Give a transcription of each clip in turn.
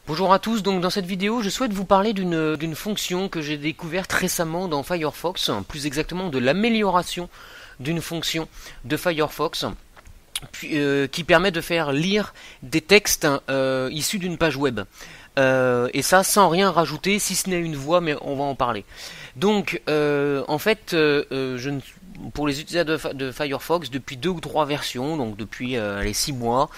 Bonjour à tous, donc dans cette vidéo je souhaite vous parler d'une fonction que j'ai découverte récemment dans Firefox, plus exactement de l'amélioration d'une fonction de Firefox qui permet de faire lire des textes issus d'une page web. Et ça sans rien rajouter, si ce n'est une voix, mais on va en parler. Donc en fait, pour les utilisateurs de Firefox, depuis 2 ou 3 versions, donc depuis les 6 mois,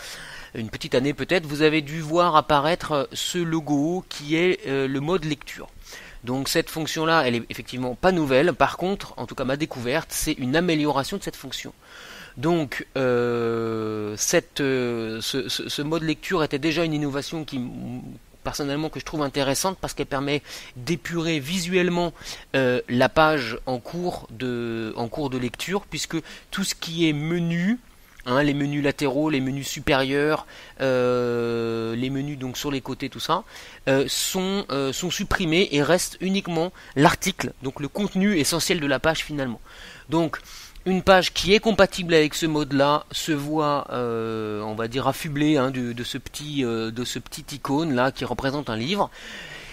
une petite année peut-être, vous avez dû voir apparaître ce logo qui est le mode lecture. Donc cette fonction là, elle est effectivement pas nouvelle, par contre, en tout cas ma découverte, c'est une amélioration de cette fonction. Donc ce mode lecture était déjà une innovation qui personnellement que je trouve intéressante parce qu'elle permet d'épurer visuellement la page en cours de lecture, puisque tout ce qui est menu, les menus latéraux, les menus supérieurs, les menus donc sur les côtés, tout ça, sont supprimés et reste uniquement l'article, donc le contenu essentiel de la page finalement. Donc une page qui est compatible avec ce mode-là se voit, on va dire, affublée de ce petit icône là qui représente un livre.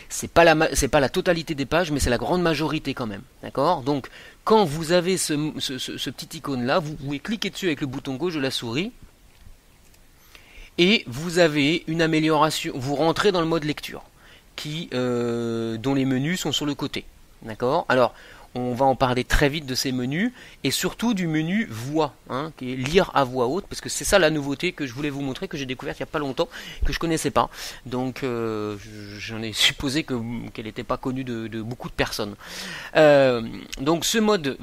C'est pas la totalité des pages, mais c'est la grande majorité quand même. D'accord ? Donc, quand vous avez ce petit icône-là, vous pouvez cliquer dessus avec le bouton gauche de la souris, et vous avez une amélioration. Vous rentrez dans le mode lecture, dont les menus sont sur le côté. D'accord ? Alors, on va en parler très vite de ces menus, et surtout du menu voix, qui est lire à voix haute, parce que c'est ça la nouveauté que je voulais vous montrer, que j'ai découverte il n'y a pas longtemps, que je connaissais pas. Donc j'en ai supposé qu'elle n'était pas connue de beaucoup de personnes. Donc ce mode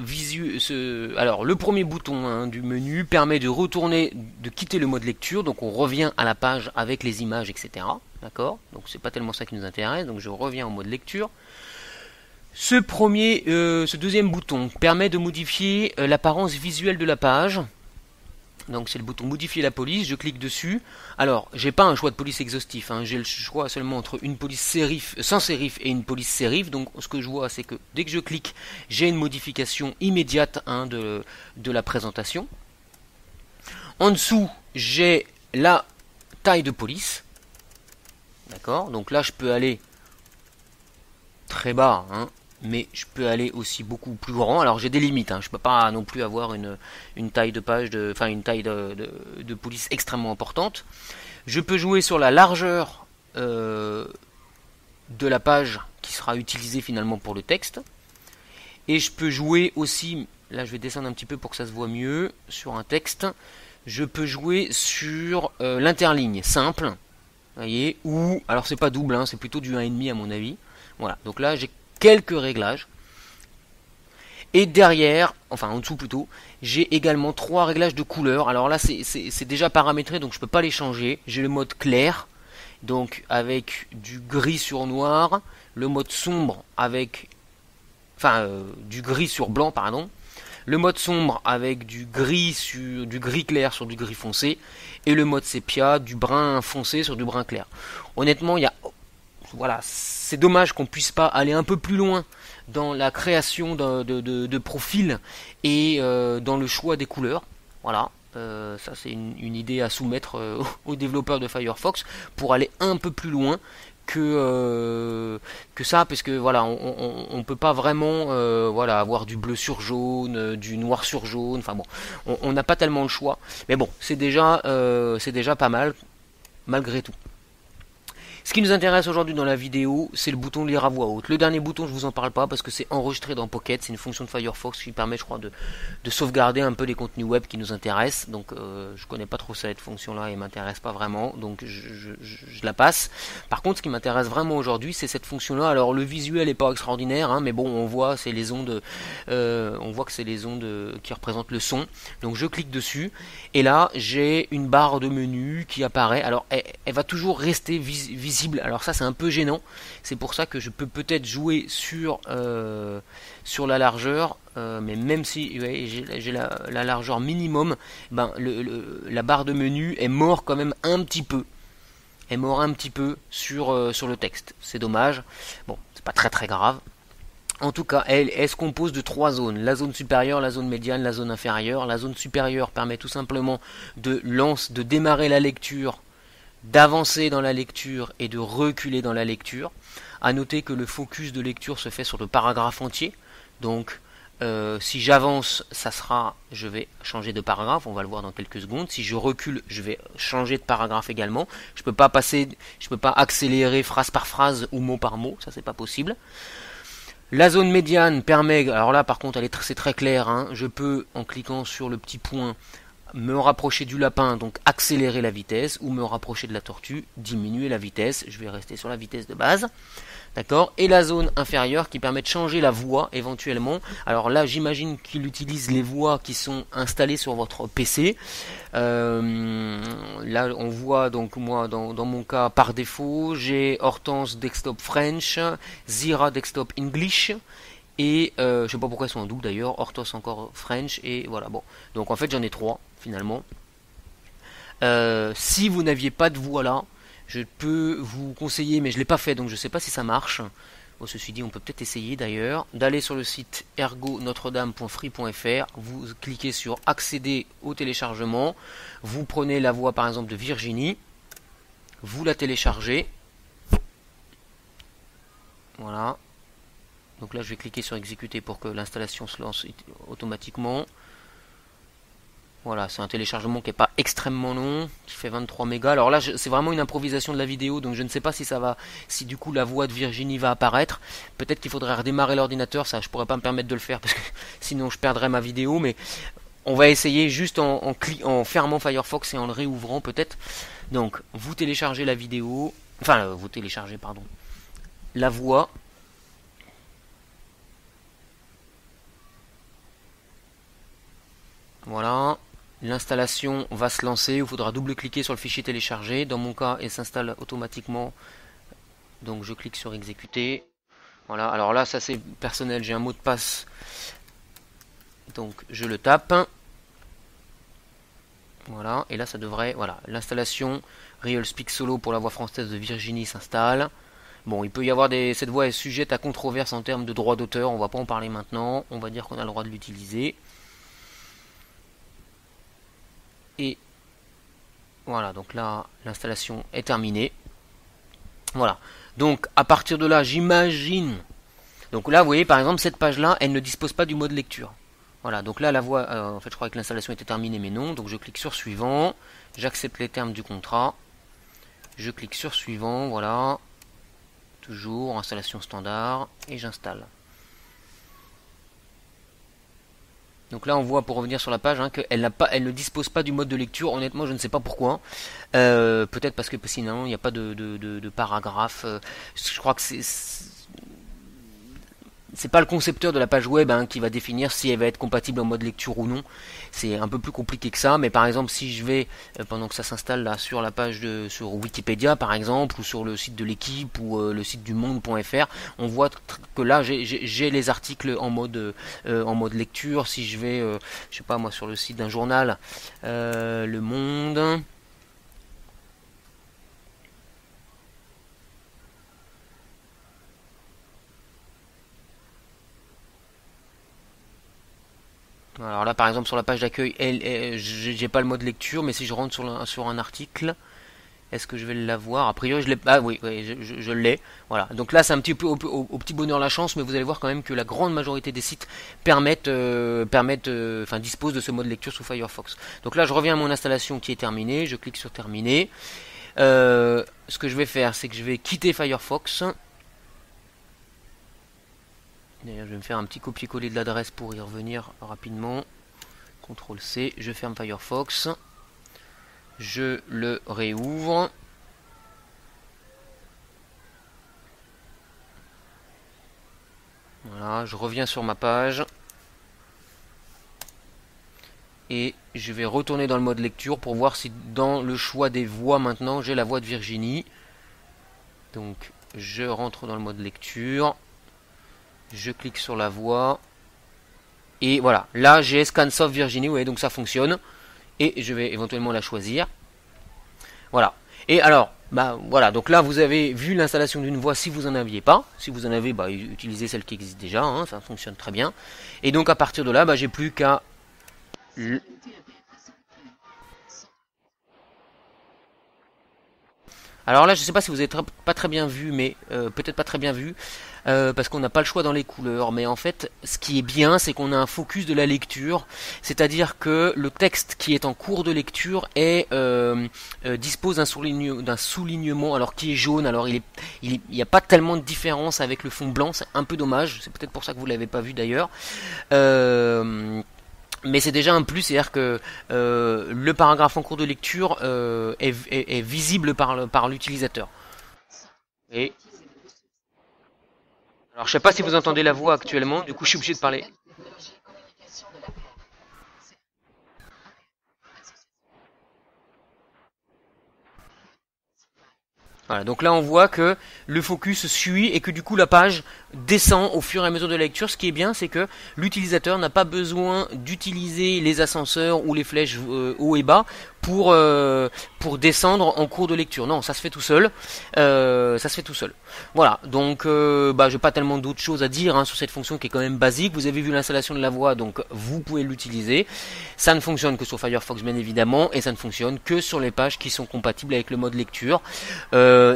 alors le premier bouton du menu permet de quitter le mode lecture, donc on revient à la page avec les images, etc. D'accord ? Donc c'est pas tellement ça qui nous intéresse, donc je reviens en mode lecture. Ce deuxième bouton permet de modifier l'apparence visuelle de la page. Donc c'est le bouton modifier la police, je clique dessus. Alors j'ai pas un choix de police exhaustif, j'ai le choix seulement entre une police sans sérif et une police sérif. Donc ce que je vois, c'est que dès que je clique, j'ai une modification immédiate de la présentation. En dessous, j'ai la taille de police. D'accord, donc là je peux aller très bas, mais je peux aller aussi beaucoup plus grand. Alors j'ai des limites, je peux pas non plus avoir une taille de page, une taille de police extrêmement importante. Je peux jouer sur la largeur de la page qui sera utilisée finalement pour le texte. Et je peux jouer aussi, là je vais descendre un petit peu pour que ça se voit mieux, sur un texte. Je peux jouer sur l'interligne simple, vous voyez, ou, alors c'est pas double, c'est plutôt du 1,5 à mon avis. Voilà, donc là j'ai quelques réglages. Et derrière, enfin en dessous plutôt, j'ai également 3 réglages de couleur. Alors là c'est déjà paramétré, donc je peux pas les changer. J'ai le mode clair, donc avec du gris sur noir, le mode sombre avec du gris sur blanc, pardon. Le mode sombre avec du gris clair sur du gris foncé, et le mode sépia, du brun foncé sur du brun clair. Honnêtement, c'est dommage qu'on puisse pas aller un peu plus loin dans la création de profils et dans le choix des couleurs. Voilà, ça c'est une idée à soumettre aux développeurs de Firefox pour aller un peu plus loin que ça, parce que voilà, on peut pas vraiment avoir du bleu sur jaune, du noir sur jaune. Enfin bon, on n'a pas tellement le choix, mais bon, c'est déjà pas mal malgré tout. Ce qui nous intéresse aujourd'hui dans la vidéo, c'est le bouton lire à voix haute. Le dernier bouton, je vous en parle pas parce que c'est enregistré dans Pocket. C'est une fonction de Firefox qui permet, je crois, de sauvegarder un peu les contenus web qui nous intéressent. Donc, je connais pas trop cette fonction-là et m'intéresse pas vraiment. Donc, je la passe. Par contre, ce qui m'intéresse vraiment aujourd'hui, c'est cette fonction-là. Alors, le visuel est pas extraordinaire, mais bon, on voit, c'est les ondes. On voit que c'est les ondes qui représentent le son. Donc, je clique dessus et là, j'ai une barre de menu qui apparaît. Alors, elle va toujours rester visible. Alors ça c'est un peu gênant, c'est pour ça que je peux peut-être jouer sur la largeur, mais même si j'ai la largeur minimum, la barre de menu est mort quand même un petit peu. Elle mord un petit peu sur le texte. C'est dommage. Bon, c'est pas très très grave. En tout cas, elle se compose de 3 zones. La zone supérieure, la zone médiane, la zone inférieure. La zone supérieure permet tout simplement de démarrer la lecture d'avancer dans la lecture et de reculer dans la lecture. À noter que le focus de lecture se fait sur le paragraphe entier. Donc si j'avance, je vais changer de paragraphe, on va le voir dans quelques secondes. Si je recule, je vais changer de paragraphe également. Je peux pas accélérer phrase par phrase ou mot par mot, ça c'est pas possible. La zone médiane permet, alors là par contre c'est très clair, hein, je peux en cliquant sur le petit point me rapprocher du lapin, donc accélérer la vitesse, ou me rapprocher de la tortue, diminuer la vitesse. Je vais rester sur la vitesse de base. D'accord. Et la zone inférieure qui permet de changer la voix éventuellement. Alors là, j'imagine qu'il utilise les voix qui sont installées sur votre PC. Là, on voit donc moi dans mon cas par défaut, j'ai Hortense Desktop French, Zira Desktop English. Et je sais pas pourquoi ils sont en double d'ailleurs, Hortense encore French, et voilà. Bon, donc en fait j'en ai 3 finalement. Si vous n'aviez pas de voix là, je peux vous conseiller, mais je l'ai pas fait, donc je sais pas si ça marche. Bon, ceci dit, on peut peut-être essayer d'ailleurs, d'aller sur le site ergonotre-dame.free.fr, vous cliquez sur accéder au téléchargement, vous prenez la voix par exemple de Virginie, vous la téléchargez. Voilà. Donc là, je vais cliquer sur exécuter pour que l'installation se lance automatiquement. Voilà, c'est un téléchargement qui n'est pas extrêmement long, qui fait 23 mégas. Alors là, c'est vraiment une improvisation de la vidéo, donc je ne sais pas si du coup la voix de Virginie va apparaître. Peut-être qu'il faudrait redémarrer l'ordinateur, ça je pourrais pas me permettre de le faire parce que sinon je perdrais ma vidéo, mais on va essayer juste en fermant Firefox et en le réouvrant peut-être. Donc, vous téléchargez la vidéo, vous téléchargez, pardon, la voix. Voilà. L'installation va se lancer, il faudra double-cliquer sur le fichier téléchargé. Dans mon cas, elle s'installe automatiquement. Donc je clique sur exécuter. Voilà, alors là, ça c'est personnel, j'ai un mot de passe. Donc je le tape. Voilà, et là ça devrait... Voilà, l'installation Real Speak Solo pour la voix française de Virginie s'installe. Bon, il peut y avoir cette voix est sujette à controverse en termes de droit d'auteur, on va pas en parler maintenant. On va dire qu'on a le droit de l'utiliser. Et voilà, donc là l'installation est terminée. Voilà, donc à partir de là j'imagine, donc là vous voyez par exemple cette page là elle ne dispose pas du mode lecture. Voilà, donc là la voix, en fait je croyais que l'installation était terminée mais non, donc je clique sur suivant, j'accepte les termes du contrat, je clique sur suivant, voilà, toujours installation standard, et j'installe. Donc là on voit, pour revenir sur la page, hein, qu'elle ne dispose pas du mode de lecture. Honnêtement je ne sais pas pourquoi. Peut-être parce que sinon il n'y a pas de paragraphe. Je crois que c'est pas le concepteur de la page web qui va définir si elle va être compatible en mode lecture ou non. C'est un peu plus compliqué que ça, mais par exemple si je vais, pendant que ça s'installe là sur la page sur Wikipédia par exemple, ou sur le site de l'équipe, ou le site du monde.fr, on voit que là j'ai les articles en mode lecture. Si je vais, je sais pas moi, sur le site d'un journal, Le Monde... Alors là par exemple sur la page d'accueil, j'ai pas le mode lecture, mais si je rentre sur un article, est-ce que je vais l'avoir? A priori je l'ai. Ah oui, je l'ai. Voilà. Donc là c'est un petit peu au petit bonheur la chance, mais vous allez voir quand même que la grande majorité des sites disposent de ce mode lecture sous Firefox. Donc là je reviens à mon installation qui est terminée, je clique sur terminer. Ce que je vais faire, c'est que je vais quitter Firefox. D'ailleurs, je vais me faire un petit copier-coller de l'adresse pour y revenir rapidement. CTRL C, je ferme Firefox. Je le réouvre. Voilà, je reviens sur ma page. Et je vais retourner dans le mode lecture pour voir si dans le choix des voix maintenant, j'ai la voix de Virginie. Donc, je rentre dans le mode lecture. Je clique sur la voix. Et voilà, là j'ai ScanSoft Virginie, vous voyez, donc ça fonctionne. Et je vais éventuellement la choisir. Voilà. Et alors, voilà, donc là vous avez vu l'installation d'une voix si vous en aviez pas. Si vous en avez, utilisez celle qui existe déjà, hein, ça fonctionne très bien. Et donc à partir de là, j'ai plus qu'à... Alors là, je sais pas si vous avez pas très bien vu, mais peut-être pas très bien vu, parce qu'on n'a pas le choix dans les couleurs. Mais en fait, ce qui est bien, c'est qu'on a un focus de la lecture, c'est-à-dire que le texte qui est en cours de lecture dispose d'un soulignement, alors qui est jaune. Alors il n'y a pas tellement de différence avec le fond blanc, c'est un peu dommage. C'est peut-être pour ça que vous l'avez pas vu d'ailleurs. Mais c'est déjà un plus, c'est-à-dire que le paragraphe en cours de lecture est visible par l'utilisateur. Et alors je sais pas si vous entendez la voix actuellement, du coup je suis obligé de parler. Voilà, donc là on voit que le focus suit et que du coup la page descend au fur et à mesure de la lecture. Ce qui est bien, c'est que l'utilisateur n'a pas besoin d'utiliser les ascenseurs ou les flèches haut et bas pour descendre en cours de lecture. Non, ça se fait tout seul. Ça se fait tout seul. Voilà, donc j'ai pas tellement d'autres choses à dire sur cette fonction qui est quand même basique. Vous avez vu l'installation de la voix, donc vous pouvez l'utiliser. Ça ne fonctionne que sur Firefox bien évidemment, et ça ne fonctionne que sur les pages qui sont compatibles avec le mode lecture.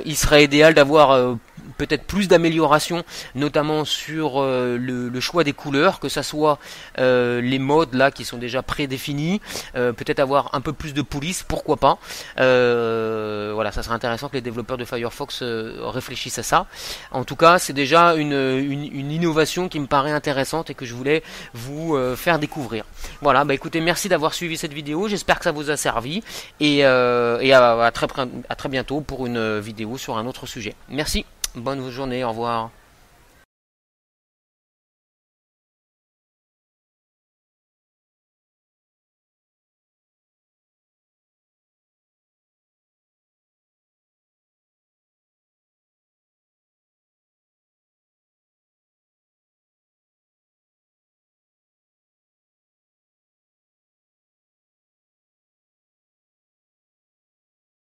Il serait idéal d'avoir peut-être plus d'amélioration, notamment sur le choix des couleurs, que ça soit les modes là qui sont déjà prédéfinis, peut-être avoir un peu plus de police, pourquoi pas. Voilà, ça serait intéressant que les développeurs de Firefox réfléchissent à ça. En tout cas, c'est déjà une innovation qui me paraît intéressante et que je voulais vous faire découvrir. Voilà, bah écoutez, merci d'avoir suivi cette vidéo, j'espère que ça vous a servi, et à très bientôt pour une vidéo sur un autre sujet. Merci, bonne journée, au revoir.